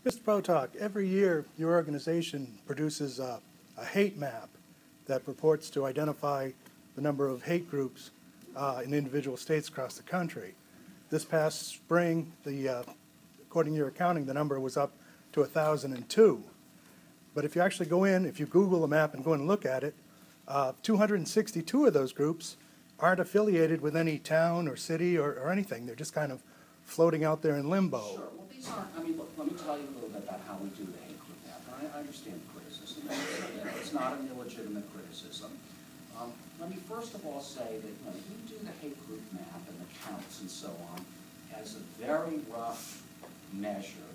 Mr. Potok, every year your organization produces a hate map that purports to identify the number of hate groups in individual states across the country. This past spring, according to your accounting, the number was up to 1,002. But if you actually go in, if you Google a map and go in and look at it, 262 of those groups aren't affiliated with any town or city or anything. They're just kind of floating out there in limbo. Sure. Well, these aren't, I mean, look, let me tell you a little bit about how we do the hate group map. I understand the criticism. It's not an illegitimate criticism. Let me first of all say that we do the hate group map and the counts and so on as a very rough measure.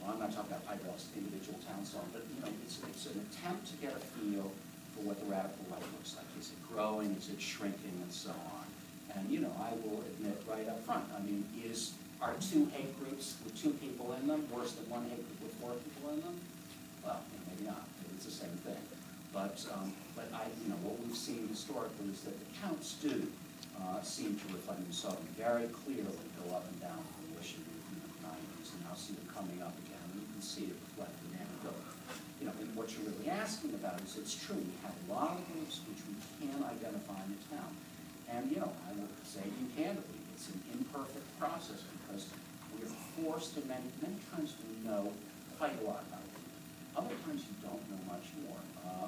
I'm not talking about Piperell's individual town song, but it's an attempt to get a feel for what the radical right looks like. Is it growing? Is it shrinking? And so on. And I will admit right up front, I mean, are two hate groups with two people in them worse than one hate group with four people in them? Well, maybe not. Maybe it's the same thing. But what we've seen historically is that the counts do seem to reflect themselves very clearly go up and down from the issue in the 90s, and now see them coming up again, and you can see it reflected in anecdote. And what you're really asking about is, it's true, we have a lot of groups which we can identify in the town. And, I will say to you candidly, it's an imperfect process because we're forced to, many times we know quite a lot about them. Other times you don't know much more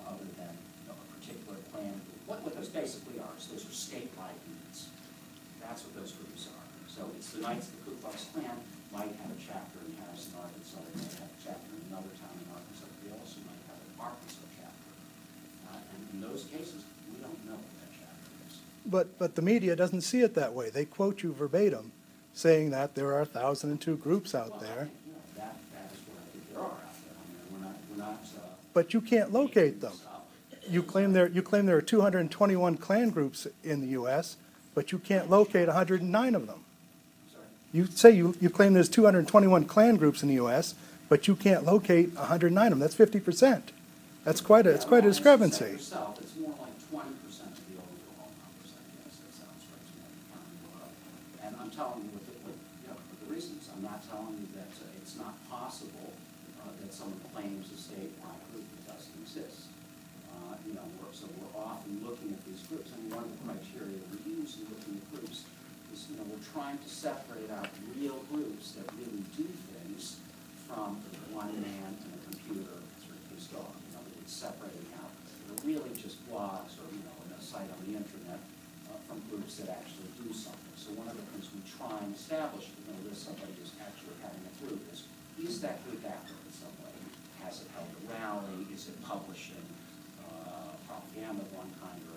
other than a particular clan group. What those basically are is those are statewide units. That's what those groups are. So it's the Knights of the Ku Klux Klan might have a chapter in Harrison, Arkansas. They might have a chapter in another town in Arkansas. They also might have an Arkansas chapter. And in those cases, we don't know what that chapter is. But the media doesn't see it that way. They quote you verbatim, saying that there are 1,002 groups out there. That is what I think there are out there. I mean, we're not. But you can't locate them. You claim there are 221 Klan groups in the U.S., but you can't locate 109 of them. You say you claim there's 221 Klan groups in the U.S., but you can't locate 109 of them. That's 50%. That's quite a discrepancy. It's more like 20% of the overall numbers. I guess that sounds right to me. And I'm telling you with the reasons. I'm not telling you that it's not possible that someone claims a statewide group that doesn't exist. So we're often looking at these groups, and one of the criteria we use in looking at groups is, we're trying to separate out real groups that really do things from one man and a computer through his dog. It's separating out. They're really just blogs or, a site on the internet from groups that actually do something. So one of the things we try and establish, there's somebody who's actually having a group is that group active in some way? Has it held a rally? Is it publishing propaganda of one kind or